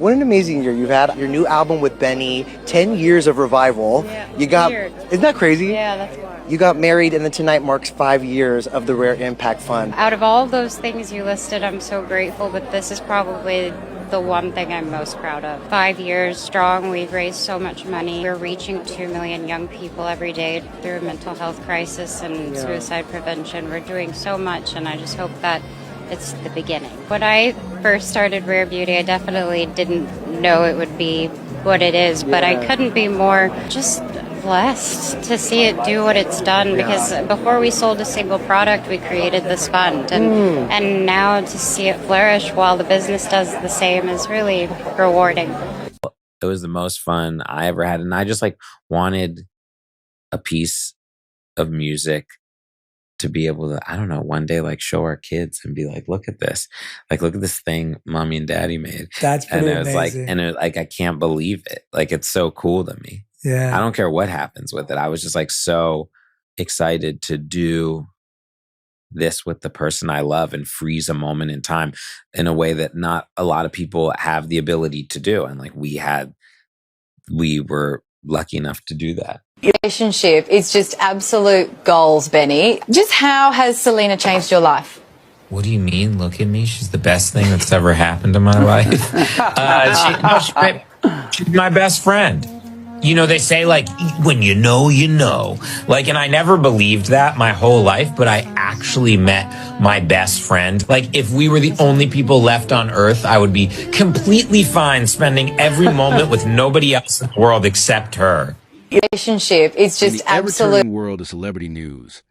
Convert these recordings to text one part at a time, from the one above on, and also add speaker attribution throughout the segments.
Speaker 1: What an amazing year you've had. Your new album with Benny, 10 years of revival.
Speaker 2: Yeah,
Speaker 1: You got,
Speaker 2: weird.
Speaker 1: isn't that crazy?
Speaker 2: Yeah, that's wild.
Speaker 1: You got married, and then tonight marks 5 years of the Rare Impact Fund.
Speaker 2: Out of all those things you listed, I'm so grateful, but this is probably the one thing I'm most proud of. 5 years strong, we've raised so much money. We're reaching 2 million young people every day through a mental health crisis and suicide prevention. We're doing so much, and I just hope that it's the beginning. When I first started Rare Beauty, I definitely didn't know it would be what it is, but I couldn't be more just blessed to see it do what it's done, because before we sold a single product, we created this fund, and now to see it flourish while the business does the same is really rewarding.
Speaker 3: It was the most fun I ever had, and I just wanted a piece of music to be able to, I don't know, one day show our kids and be like, look at this, look at this thing mommy and daddy made.
Speaker 4: That's pretty
Speaker 3: and it was
Speaker 4: amazing.
Speaker 3: and it I can't believe it. It's so cool to me.
Speaker 4: Yeah.
Speaker 3: I don't care what happens with it. I was just so excited to do this with the person I love and freeze a moment in time in a way that not a lot of people have the ability to do. And we were lucky enough to do that.
Speaker 5: Relationship is just absolute goals, Benny. Just how has Selena changed your life?
Speaker 6: What do you mean? Look at me. She's the best thing that's ever happened in my life. She's my best friend. You know, they say when you know, you know. And I never believed that my whole life, but I actually met my best friend. If we were the only people left on Earth, I would be completely fine spending every moment with nobody else in the world except her.
Speaker 5: Relationship is just
Speaker 7: in the
Speaker 5: absolute.
Speaker 7: ever-turning world of celebrity news,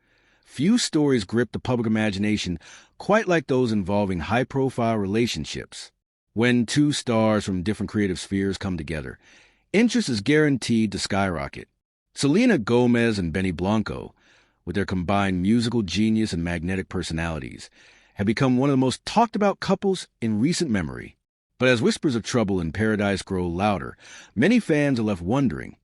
Speaker 7: few stories grip the public imagination quite like those involving high-profile relationships. When two stars from different creative spheres come together, interest is guaranteed to skyrocket. Selena Gomez and Benny Blanco, with their combined musical genius and magnetic personalities, have become one of the most talked-about couples in recent memory. But as whispers of trouble in paradise grow louder, many fans are left wondering,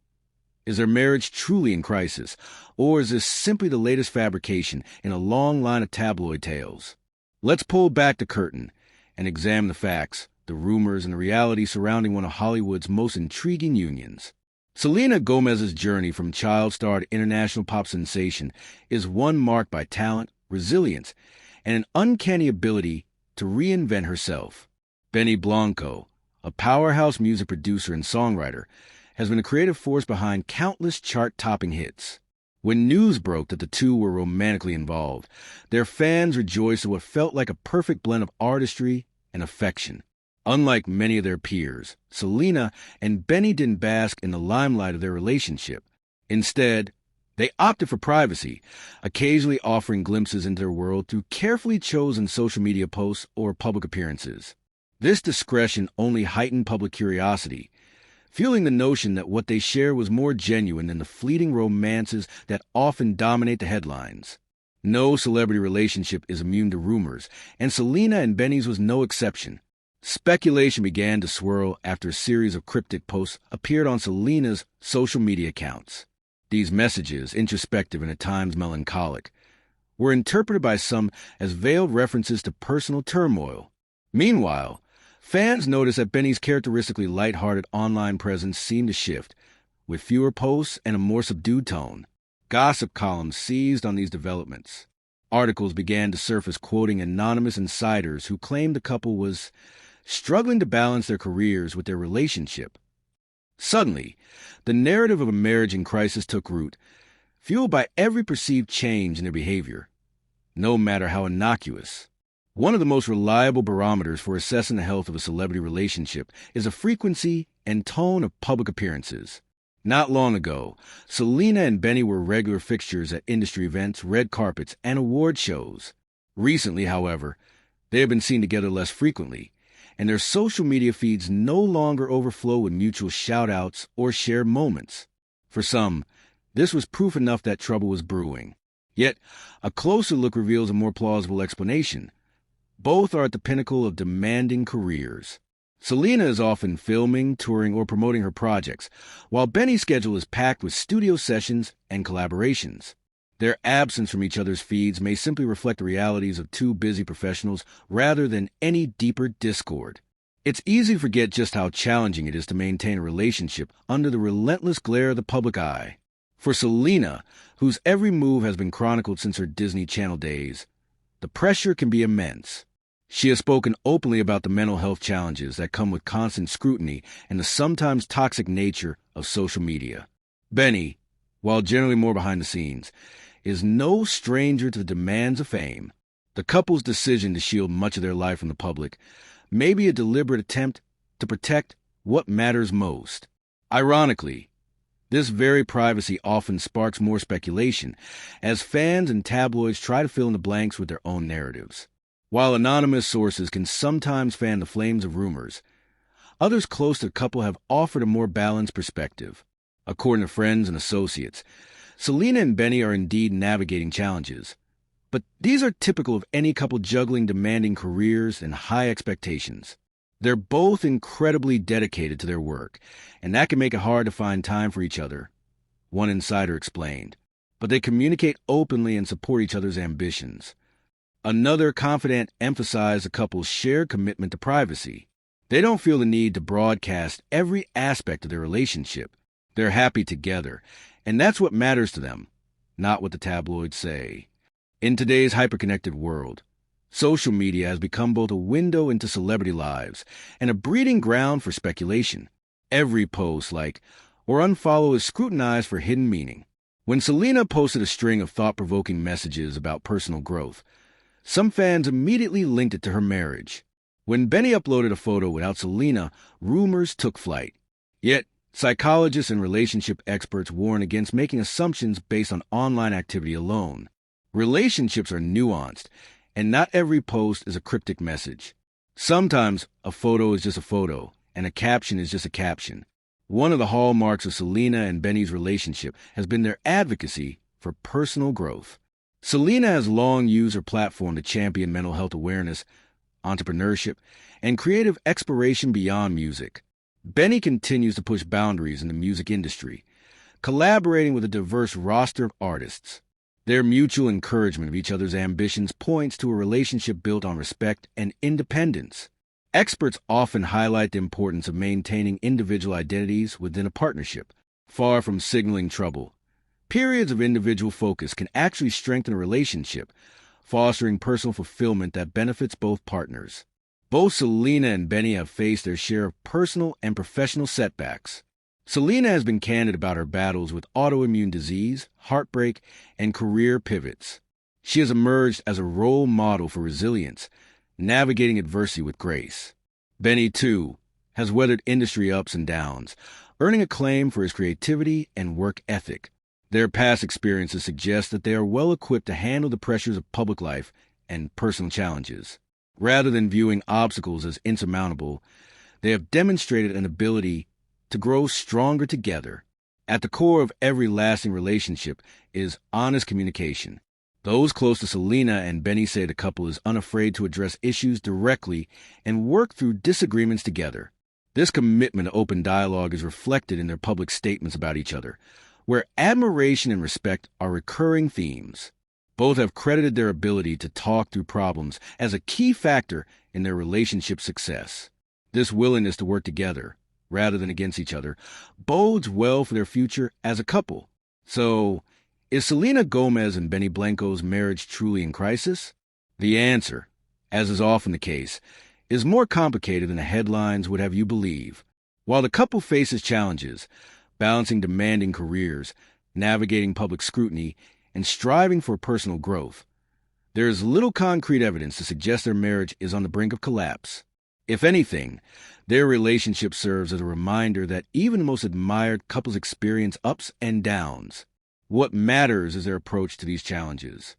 Speaker 7: is their marriage truly in crisis, or is this simply the latest fabrication in a long line of tabloid tales? Let's pull back the curtain and examine the facts, the rumors, and the reality surrounding one of Hollywood's most intriguing unions. Selena Gomez's journey from child star to international pop sensation is one marked by talent, resilience, and an uncanny ability to reinvent herself. Benny Blanco, a powerhouse music producer and songwriter, has been a creative force behind countless chart-topping hits. When news broke that the two were romantically involved, their fans rejoiced at what felt like a perfect blend of artistry and affection. Unlike many of their peers, Selena and Benny didn't bask in the limelight of their relationship. Instead, they opted for privacy, occasionally offering glimpses into their world through carefully chosen social media posts or public appearances. This discretion only heightened public curiosity, fueling the notion that what they share was more genuine than the fleeting romances that often dominate the headlines. No celebrity relationship is immune to rumors, and Selena and Benny's was no exception. Speculation began to swirl after a series of cryptic posts appeared on Selena's social media accounts. These messages, introspective and at times melancholic, were interpreted by some as veiled references to personal turmoil. Meanwhile, fans noticed that Benny's characteristically lighthearted online presence seemed to shift, with fewer posts and a more subdued tone. Gossip columns seized on these developments. Articles began to surface quoting anonymous insiders who claimed the couple was struggling to balance their careers with their relationship. Suddenly, the narrative of a marriage in crisis took root, fueled by every perceived change in their behavior, no matter how innocuous. One of the most reliable barometers for assessing the health of a celebrity relationship is the frequency and tone of public appearances. Not long ago, Selena and Benny were regular fixtures at industry events, red carpets, and award shows. Recently, however, they have been seen together less frequently, and their social media feeds no longer overflow with mutual shout-outs or shared moments. For some, this was proof enough that trouble was brewing. Yet, a closer look reveals a more plausible explanation. Both are at the pinnacle of demanding careers. Selena is often filming, touring, or promoting her projects, while Benny's schedule is packed with studio sessions and collaborations. Their absence from each other's feeds may simply reflect the realities of two busy professionals rather than any deeper discord. It's easy to forget just how challenging it is to maintain a relationship under the relentless glare of the public eye. For Selena, whose every move has been chronicled since her Disney Channel days, the pressure can be immense. She has spoken openly about the mental health challenges that come with constant scrutiny and the sometimes toxic nature of social media. Benny, while generally more behind the scenes, is no stranger to the demands of fame. The couple's decision to shield much of their life from the public may be a deliberate attempt to protect what matters most. Ironically, this very privacy often sparks more speculation, as fans and tabloids try to fill in the blanks with their own narratives. While anonymous sources can sometimes fan the flames of rumors, others close to the couple have offered a more balanced perspective. According to friends and associates, Selena and Benny are indeed navigating challenges, but these are typical of any couple juggling demanding careers and high expectations. They're both incredibly dedicated to their work, and that can make it hard to find time for each other, one insider explained. But they communicate openly and support each other's ambitions. Another confidant emphasized the couple's shared commitment to privacy. They don't feel the need to broadcast every aspect of their relationship. They're happy together, and that's what matters to them, not what the tabloids say. In today's hyperconnected world, social media has become both a window into celebrity lives and a breeding ground for speculation. Every post, like, or unfollow is scrutinized for hidden meaning. When Selena posted a string of thought-provoking messages about personal growth, some fans immediately linked it to her marriage. When Benny uploaded a photo without Selena, rumors took flight. Yet, psychologists and relationship experts warn against making assumptions based on online activity alone. Relationships are nuanced, and not every post is a cryptic message. Sometimes a photo is just a photo, and a caption is just a caption. One of the hallmarks of Selena and Benny's relationship has been their advocacy for personal growth. Selena has long used her platform to champion mental health awareness, entrepreneurship, and creative exploration beyond music. Benny continues to push boundaries in the music industry, collaborating with a diverse roster of artists. Their mutual encouragement of each other's ambitions points to a relationship built on respect and independence. Experts often highlight the importance of maintaining individual identities within a partnership, far from signaling trouble. Periods of individual focus can actually strengthen a relationship, fostering personal fulfillment that benefits both partners. Both Selena and Benny have faced their share of personal and professional setbacks. Selena has been candid about her battles with autoimmune disease, heartbreak, and career pivots. She has emerged as a role model for resilience, navigating adversity with grace. Benny, too, has weathered industry ups and downs, earning acclaim for his creativity and work ethic. Their past experiences suggest that they are well equipped to handle the pressures of public life and personal challenges. Rather than viewing obstacles as insurmountable, they have demonstrated an ability to grow stronger together. At the core of every lasting relationship is honest communication. Those close to Selena and Benny say the couple is unafraid to address issues directly and work through disagreements together. This commitment to open dialogue is reflected in their public statements about each other, where admiration and respect are recurring themes. Both have credited their ability to talk through problems as a key factor in their relationship success. This willingness to work together, rather than against each other, bodes well for their future as a couple. So, is Selena Gomez and Benny Blanco's marriage truly in crisis? The answer, as is often the case, is more complicated than the headlines would have you believe. While the couple faces challenges, balancing demanding careers, navigating public scrutiny, and striving for personal growth, there is little concrete evidence to suggest their marriage is on the brink of collapse. If anything, their relationship serves as a reminder that even the most admired couples experience ups and downs. What matters is their approach to these challenges.